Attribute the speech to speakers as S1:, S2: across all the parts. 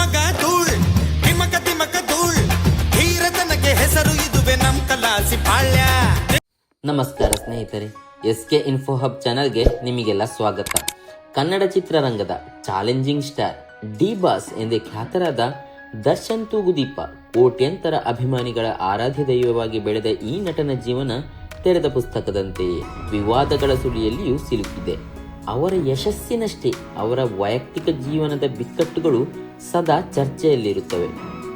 S1: ಮಗ ಧೂಳ್ ತಿಮಕ ತಿಮಕ ಧೂಳ್ ಧೀರತನಕ್ಕೆ ಹೆಸರು ಇದುವೆ ನಮ್ ಕಲಾಸಿ ಪಾಳ್ಯ.
S2: ನಮಸ್ಕಾರ ಸ್ನೇಹಿತರೆ, SK ಇನ್ಫೋ ಹಬ್ ಚಾನಲ್ಗೆ ನಿಮಗೆಲ್ಲ ಸ್ವಾಗತ. ಕನ್ನಡ ಚಿತ್ರರಂಗದ ಚಾಲೆಂಜಿಂಗ್ ಸ್ಟಾರ್ ಡಿ ಬಾಸ್ ಎಂದೇ ಖ್ಯಾತರಾದ ದರ್ಶನ್ ತೂಗುದೀಪ ಕೋಟ್ಯಂತರ ಅಭಿಮಾನಿಗಳ ಆರಾಧ್ಯ ದೈವವಾಗಿ ಬೆಳೆದ ಈ ನಟನ ಜೀವನ ತೆರೆದ ಪುಸ್ತಕದಂತೆಯೇ ವಿವಾದಗಳ ಸುಳಿಯಲ್ಲಿಯೂ ಸಿಲುಕಿದೆ. ಅವರ ಯಶಸ್ಸಿನಷ್ಟೇ ಅವರ ವೈಯಕ್ತಿಕ ಜೀವನದ ಬಿಕ್ಕಟ್ಟುಗಳು ಸದಾ ಚರ್ಚೆಯಲ್ಲಿರುತ್ತವೆ.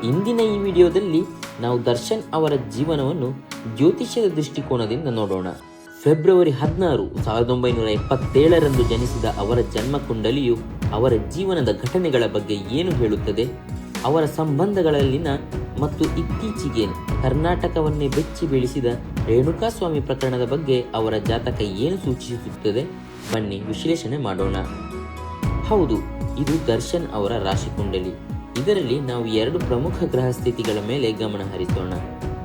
S2: ಇಂದಿನ ಈ ವಿಡಿಯೋದಲ್ಲಿ ನಾವು ದರ್ಶನ್ ಅವರ ಜೀವನವನ್ನು ಜ್ಯೋತಿಷ್ಯದ ದೃಷ್ಟಿಕೋನದಿಂದ ನೋಡೋಣ. ಫೆಬ್ರವರಿ 16, 1977ರಂದು ಜನಿಸಿದ ಅವರ ಜನ್ಮ ಕುಂಡಲಿಯು ಅವರ ಜೀವನದ ಘಟನೆಗಳ ಬಗ್ಗೆ ಏನು ಹೇಳುತ್ತದೆ, ಅವರ ಸಂಬಂಧಗಳಲ್ಲಿನ ಮತ್ತು ಇತ್ತೀಚೆಗೆ ಕರ್ನಾಟಕವನ್ನೇ ಬೆಚ್ಚಿ ಬೀಳಿಸಿದ ರೇಣುಕಾಸ್ವಾಮಿ ಪ್ರಕರಣದ ಬಗ್ಗೆ ಅವರ ಜಾತಕ ಏನು ಸೂಚಿಸುತ್ತದೆ, ಬನ್ನಿ ವಿಶ್ಲೇಷಣೆ ಮಾಡೋಣ. ಹೌದು, ಇದು ದರ್ಶನ್ ಅವರ ರಾಶಿ ಕುಂಡಲಿ. ಇದರಲ್ಲಿ ನಾವು 2 ಪ್ರಮುಖ ಗ್ರಹ ಸ್ಥಿತಿಗಳ ಮೇಲೆ ಗಮನ ಹರಿಸೋಣ.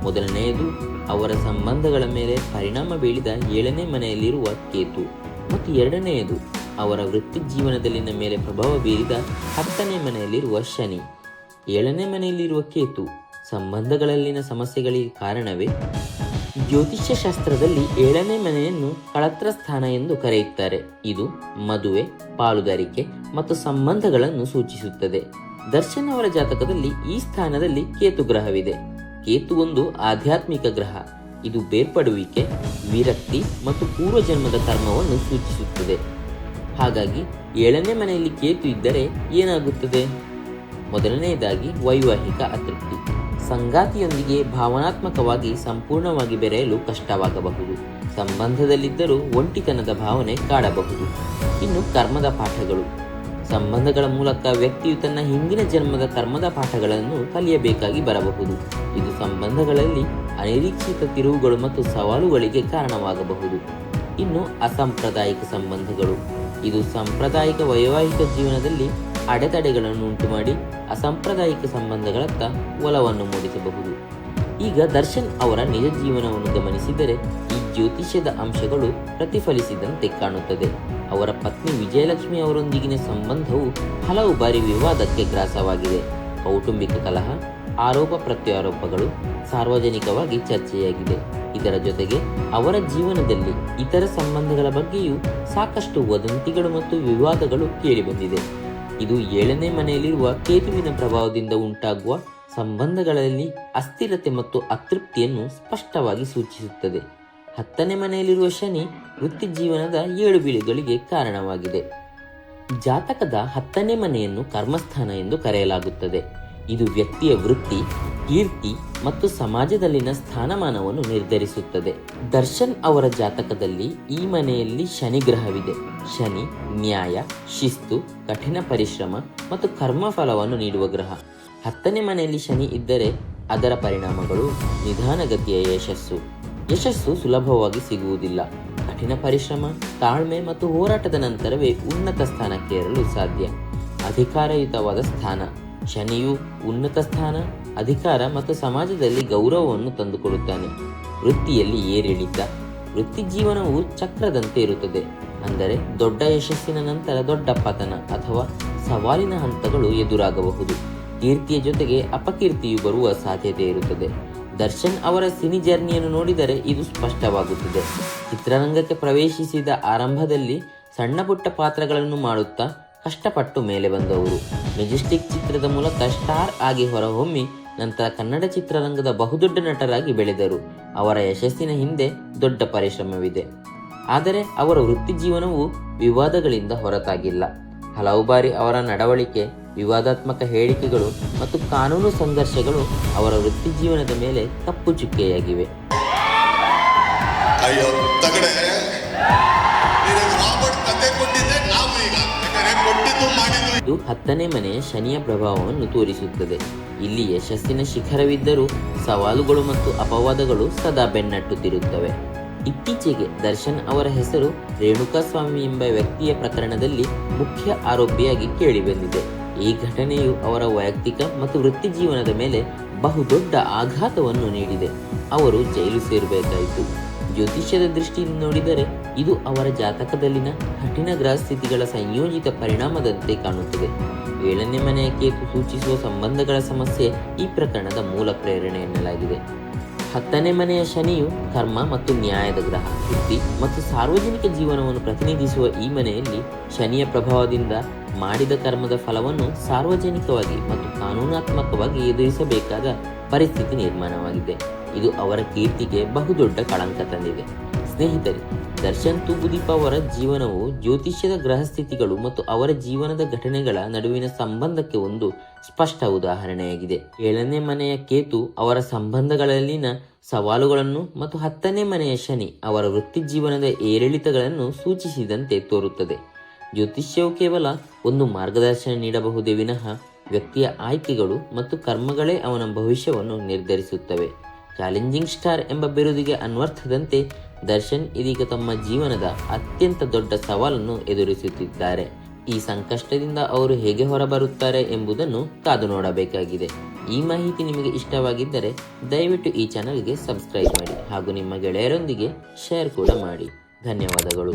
S2: ಮೊದಲನೆಯದು ಅವರ ಸಂಬಂಧಗಳ ಮೇಲೆ ಪರಿಣಾಮ ಬೀಳಿದ 7ನೇ ಮನೆಯಲ್ಲಿರುವ ಕೇತು, ಮತ್ತು ಎರಡನೆಯದು ಅವರ ವೃತ್ತಿ ಜೀವನದಲ್ಲಿನ ಮೇಲೆ ಪ್ರಭಾವ ಬೀರಿದ 10ನೇ ಮನೆಯಲ್ಲಿರುವ ಶನಿ. 7ನೇ ಮನೆಯಲ್ಲಿರುವ ಕೇತು ಸಂಬಂಧಗಳಲ್ಲಿನ ಸಮಸ್ಯೆಗಳಿಗೆ ಕಾರಣವೇ? ಜ್ಯೋತಿಷ್ಯ ಶಾಸ್ತ್ರದಲ್ಲಿ 7ನೇ ಮನೆಯನ್ನು ಕಳತ್ರ ಸ್ಥಾನ ಎಂದು ಕರೆಯುತ್ತಾರೆ. ಇದು ಮದುವೆ, ಪಾಲುದಾರಿಕೆ ಮತ್ತು ಸಂಬಂಧಗಳನ್ನು ಸೂಚಿಸುತ್ತದೆ. ದರ್ಶನ್ ಅವರ ಜಾತಕದಲ್ಲಿ ಈ ಸ್ಥಾನದಲ್ಲಿ ಕೇತು ಗ್ರಹವಿದೆ. ಕೇತು ಒಂದು ಆಧ್ಯಾತ್ಮಿಕ ಗ್ರಹ. ಇದು ಬೇರ್ಪಡುವಿಕೆ, ವಿರಕ್ತಿ ಮತ್ತು ಪೂರ್ವಜನ್ಮದ ಕರ್ಮವನ್ನು ಸೂಚಿಸುತ್ತದೆ. ಹಾಗಾಗಿ 7ನೇ ಮನೆಯಲ್ಲಿ ಕೇತು ಇದ್ದರೆ ಏನಾಗುತ್ತದೆ? ಮೊದಲನೆಯದಾಗಿ ವೈವಾಹಿಕ ಅತೃಪ್ತಿ. ಸಂಗಾತಿಯೊಂದಿಗೆ ಭಾವನಾತ್ಮಕವಾಗಿ ಸಂಪೂರ್ಣವಾಗಿ ಬೆರೆಯಲು ಕಷ್ಟವಾಗಬಹುದು. ಸಂಬಂಧದಲ್ಲಿದ್ದರೂ ಒಂಟಿತನದ ಭಾವನೆ ಕಾಡಬಹುದು. ಇನ್ನು ಕರ್ಮದ ಪಾಠಗಳು. ಸಂಬಂಧಗಳ ಮೂಲಕ ವ್ಯಕ್ತಿಯು ತನ್ನ ಹಿಂದಿನ ಜನ್ಮದ ಕರ್ಮದ ಪಾಠಗಳನ್ನು ಕಲಿಯಬೇಕಾಗಿ ಬರಬಹುದು. ಇದು ಸಂಬಂಧಗಳಲ್ಲಿ ಅನಿರೀಕ್ಷಿತ ತಿರುವುಗಳು ಮತ್ತು ಸವಾಲುಗಳಿಗೆ ಕಾರಣವಾಗಬಹುದು. ಇನ್ನು ಅಸಾಂಪ್ರದಾಯಿಕ ಸಂಬಂಧಗಳು. ಇದು ಸಾಂಪ್ರದಾಯಿಕ ವೈವಾಹಿಕ ಜೀವನದಲ್ಲಿ ಅಡೆತಡೆಗಳನ್ನು ಉಂಟುಮಾಡಿ ಅಸಾಂಪ್ರದಾಯಿಕ ಸಂಬಂಧಗಳತ್ತ ಒಲವನ್ನು ಮೂಡಿಸಬಹುದು. ಈಗ ದರ್ಶನ್ ಅವರ ನಿಜ ಜೀವನವನ್ನು ಗಮನಿಸಿದರೆ ಈ ಜ್ಯೋತಿಷ್ಯದ ಅಂಶಗಳು ಪ್ರತಿಫಲಿಸಿದಂತೆ ಕಾಣುತ್ತದೆ. ಅವರ ಪತ್ನಿ ವಿಜಯಲಕ್ಷ್ಮಿ ಅವರೊಂದಿಗಿನ ಸಂಬಂಧವು ಹಲವು ಬಾರಿ ವಿವಾದಕ್ಕೆ ಗ್ರಾಸವಾಗಿದೆ. ಕೌಟುಂಬಿಕ ಕಲಹ, ಆರೋಪ ಪ್ರತ್ಯಾರೋಪಗಳು ಸಾರ್ವಜನಿಕವಾಗಿ ಚರ್ಚೆಯಾಗಿದೆ. ಇದರ ಜೊತೆಗೆ ಅವರ ಜೀವನದಲ್ಲಿ ಇತರ ಸಂಬಂಧಗಳ ಬಗ್ಗೆಯೂ ಸಾಕಷ್ಟು ವದಂತಿಗಳು ಮತ್ತು ವಿವಾದಗಳು ಕೇಳಿಬಂದಿದೆ. ಇದು 7ನೇ ಮನೆಯಲ್ಲಿರುವ ಕೇತುವಿನ ಪ್ರಭಾವದಿಂದ ಉಂಟಾಗುವ ಸಂಬಂಧಗಳಲ್ಲಿ ಅಸ್ಥಿರತೆ ಮತ್ತು ಅತೃಪ್ತಿಯನ್ನು ಸ್ಪಷ್ಟವಾಗಿ ಸೂಚಿಸುತ್ತದೆ. 10ನೇ ಮನೆಯಲ್ಲಿರುವ ಶನಿ ವೃತ್ತಿ ಜೀವನದ ಏಳುಬೀಳುಗಳಿಗೆ ಕಾರಣವಾಗಿದೆ. ಜಾತಕದ 10ನೇ ಮನೆಯನ್ನು ಕರ್ಮಸ್ಥಾನ ಎಂದು ಕರೆಯಲಾಗುತ್ತದೆ. ಇದು ವ್ಯಕ್ತಿಯ ವೃತ್ತಿ, ಕೀರ್ತಿ ಮತ್ತು ಸಮಾಜದಲ್ಲಿನ ಸ್ಥಾನಮಾನವನ್ನು ನಿರ್ಧರಿಸುತ್ತದೆ. ದರ್ಶನ್ ಅವರ ಜಾತಕದಲ್ಲಿ ಈ ಮನೆಯಲ್ಲಿ ಶನಿ ಗ್ರಹವಿದೆ. ಶನಿ ನ್ಯಾಯ, ಶಿಸ್ತು, ಕಠಿಣ ಪರಿಶ್ರಮ ಮತ್ತು ಕರ್ಮಫಲವನ್ನು ನೀಡುವ ಗ್ರಹ. 10ನೇ ಮನೆಯಲ್ಲಿ ಶನಿ ಇದ್ದರೆ ಅದರ ಪರಿಣಾಮಗಳು ನಿಧಾನಗತಿಯ ಯಶಸ್ಸು ಸುಲಭವಾಗಿ ಸಿಗುವುದಿಲ್ಲ. ಕಠಿಣ ಪರಿಶ್ರಮ, ತಾಳ್ಮೆ ಮತ್ತು ಹೋರಾಟದ ನಂತರವೇ ಉನ್ನತ ಸ್ಥಾನಕ್ಕೆ ಏರಲು ಸಾಧ್ಯ. ಅಧಿಕಾರಯುತವಾದ ಸ್ಥಾನ. ಶನಿಯು ಉನ್ನತ ಸ್ಥಾನ, ಅಧಿಕಾರ ಮತ್ತು ಸಮಾಜದಲ್ಲಿ ಗೌರವವನ್ನು ತಂದುಕೊಡುತ್ತಾನೆ. ವೃತ್ತಿಯಲ್ಲಿ ಏರಿಳಿತ. ವೃತ್ತಿ ಜೀವನವು ಚಕ್ರದಂತೆ ಇರುತ್ತದೆ. ಅಂದರೆ ದೊಡ್ಡ ಯಶಸ್ಸಿನ ನಂತರ ದೊಡ್ಡ ಪತನ ಅಥವಾ ಸವಾಲಿನ ಹಂತಗಳು ಎದುರಾಗಬಹುದು. ಕೀರ್ತಿಯ ಜೊತೆಗೆ ಅಪಕೀರ್ತಿಯು ಬರುವ ಸಾಧ್ಯತೆ ಇರುತ್ತದೆ. ದರ್ಶನ್ ಅವರ ಸಿನಿ ಜರ್ನಿಯನ್ನು ನೋಡಿದರೆ ಇದು ಸ್ಪಷ್ಟವಾಗುತ್ತದೆ. ಚಿತ್ರರಂಗಕ್ಕೆ ಪ್ರವೇಶಿಸಿದ ಆರಂಭದಲ್ಲಿ ಸಣ್ಣ ಪುಟ್ಟ ಪಾತ್ರಗಳನ್ನು ಮಾಡುತ್ತಾ ಕಷ್ಟಪಟ್ಟು ಮೇಲೆ ಬಂದವರು. ಮೆಜೆಸ್ಟಿಕ್ ಚಿತ್ರದ ಮೂಲಕ ಸ್ಟಾರ್ ಆಗಿ ಹೊರಹೊಮ್ಮಿ ನಂತರ ಕನ್ನಡ ಚಿತ್ರರಂಗದ ಬಹುದೊಡ್ಡ ನಟರಾಗಿ ಬೆಳೆದರು. ಅವರ ಯಶಸ್ಸಿನ ಹಿಂದೆ ದೊಡ್ಡ ಪರಿಶ್ರಮವಿದೆ. ಆದರೆ ಅವರ ವೃತ್ತಿ ಜೀವನವು ವಿವಾದಗಳಿಂದ ಹೊರತಾಗಿಲ್ಲ. ಹಲವು ಬಾರಿ ಅವರ ನಡವಳಿಕೆ, ವಿವಾದಾತ್ಮಕ ಹೇಳಿಕೆಗಳು ಮತ್ತು ಕಾನೂನು ಸಂಘರ್ಷಗಳು ಅವರ ವೃತ್ತಿ ಜೀವನದ ಮೇಲೆ ಕಪ್ಪು ಚುಕ್ಕೆಯಾಗಿವೆ. ಇದು 10ನೇ ಮನೆಯ ಶನಿಯ ಪ್ರಭಾವವನ್ನು ತೋರಿಸುತ್ತದೆ. ಇಲ್ಲಿ ಯಶಸ್ಸಿನ ಶಿಖರವಿದ್ದರೂ ಸವಾಲುಗಳು ಮತ್ತು ಅಪವಾದಗಳು ಸದಾ ಬೆನ್ನಟ್ಟುತ್ತಿರುತ್ತವೆ. ಇತ್ತೀಚೆಗೆ ದರ್ಶನ್ ಅವರ ಹೆಸರು ರೇಣುಕಾಸ್ವಾಮಿ ಎಂಬ ವ್ಯಕ್ತಿಯ ಪ್ರಕರಣದಲ್ಲಿ ಮುಖ್ಯ ಆರೋಪಿಯಾಗಿ ಕೇಳಿಬಂದಿದೆ. ಈ ಘಟನೆಯು ಅವರ ವೈಯಕ್ತಿಕ ಮತ್ತು ವೃತ್ತಿ ಜೀವನದ ಮೇಲೆ ಬಹುದೊಡ್ಡ ಆಘಾತವನ್ನು ನೀಡಿದೆ. ಅವರು ಜೈಲು ಸೇರಬೇಕಾಯಿತು. ಜ್ಯೋತಿಷ್ಯದ ದೃಷ್ಟಿಯಿಂದ ನೋಡಿದರೆ ಇದು ಅವರ ಜಾತಕದಲ್ಲಿನ ಕಠಿಣ ಗ್ರಹ ಸ್ಥಿತಿಗಳ ಸಂಯೋಜಿತ ಪರಿಣಾಮದಂತೆ ಕಾಣುತ್ತದೆ. 7ನೇ ಮನೆಯ ಕೇತು ಸೂಚಿಸುವ ಸಂಬಂಧಗಳ ಸಮಸ್ಯೆ ಈ ಪ್ರಕರಣದ ಮೂಲ ಪ್ರೇರಣೆ ಎನ್ನಲಾಗಿದೆ. 10ನೇ ಮನೆಯ ಶನಿಯು ಕರ್ಮ ಮತ್ತು ನ್ಯಾಯದ ಗ್ರಹ. ವೃತ್ತಿ ಮತ್ತು ಸಾರ್ವಜನಿಕ ಜೀವನವನ್ನು ಪ್ರತಿನಿಧಿಸುವ ಈ ಮನೆಯಲ್ಲಿ ಶನಿಯ ಪ್ರಭಾವದಿಂದ ಮಾಡಿದ ಕರ್ಮದ ಫಲವನ್ನು ಸಾರ್ವಜನಿಕವಾಗಿ ಮತ್ತು ಕಾನೂನಾತ್ಮಕವಾಗಿ ಎದುರಿಸಬೇಕಾದ ಪರಿಸ್ಥಿತಿ ನಿರ್ಮಾಣವಾಗಿದೆ. ಇದು ಅವರ ಕೀರ್ತಿಗೆ ಬಹುದೊಡ್ಡ ಕಳಂಕ ತಂದಿದೆ. ಸ್ನೇಹಿತರೆ, ದರ್ಶನ್ ತೂಗುದೀಪ ಅವರ ಜೀವನವು ಜ್ಯೋತಿಷ್ಯದ ಗ್ರಹಸ್ಥಿತಿಗಳು ಮತ್ತು ಅವರ ಜೀವನದ ಘಟನೆಗಳ ನಡುವಿನ ಸಂಬಂಧಕ್ಕೆ ಒಂದು ಸ್ಪಷ್ಟ ಉದಾಹರಣೆಯಾಗಿದೆ. 7ನೇ ಮನೆಯ ಕೇತು ಅವರ ಸಂಬಂಧಗಳಲ್ಲಿನ ಸವಾಲುಗಳನ್ನು ಮತ್ತು 10ನೇ ಮನೆಯ ಶನಿ ಅವರ ವೃತ್ತಿ ಜೀವನದ ಏರಿಳಿತಗಳನ್ನು ಸೂಚಿಸಿದಂತೆ ತೋರುತ್ತದೆ. ಜ್ಯೋತಿಷ್ಯವು ಕೇವಲ ಒಂದು ಮಾರ್ಗದರ್ಶನ ನೀಡಬಹುದೇ ವಿನಃ ವ್ಯಕ್ತಿಯ ಆಯ್ಕೆಗಳು ಮತ್ತು ಕರ್ಮಗಳೇ ಅವನ ಭವಿಷ್ಯವನ್ನು ನಿರ್ಧರಿಸುತ್ತವೆ. ಚಾಲೆಂಜಿಂಗ್ ಸ್ಟಾರ್ ಎಂಬ ಬಿರುದಿಗೆ ಅನ್ವರ್ಥದಂತೆ ದರ್ಶನ್ ಇದೀಗ ತಮ್ಮ ಜೀವನದ ಅತ್ಯಂತ ದೊಡ್ಡ ಸವಾಲನ್ನು ಎದುರಿಸುತ್ತಿದ್ದಾರೆ. ಈ ಸಂಕಷ್ಟದಿಂದ ಅವರು ಹೇಗೆ ಹೊರಬರುತ್ತಾರೆ ಎಂಬುದನ್ನು ಕಾದು ನೋಡಬೇಕಾಗಿದೆ. ಈ ಮಾಹಿತಿ ನಿಮಗೆ ಇಷ್ಟವಾಗಿದ್ದರೆ ದಯವಿಟ್ಟು ಈ ಚಾನಲ್ಗೆ ಸಬ್ಸ್ಕ್ರೈಬ್ ಮಾಡಿ ಹಾಗೂ ನಿಮ್ಮ ಗೆಳೆಯರೊಂದಿಗೆ ಶೇರ್ ಕೂಡ ಮಾಡಿ. ಧನ್ಯವಾದಗಳು.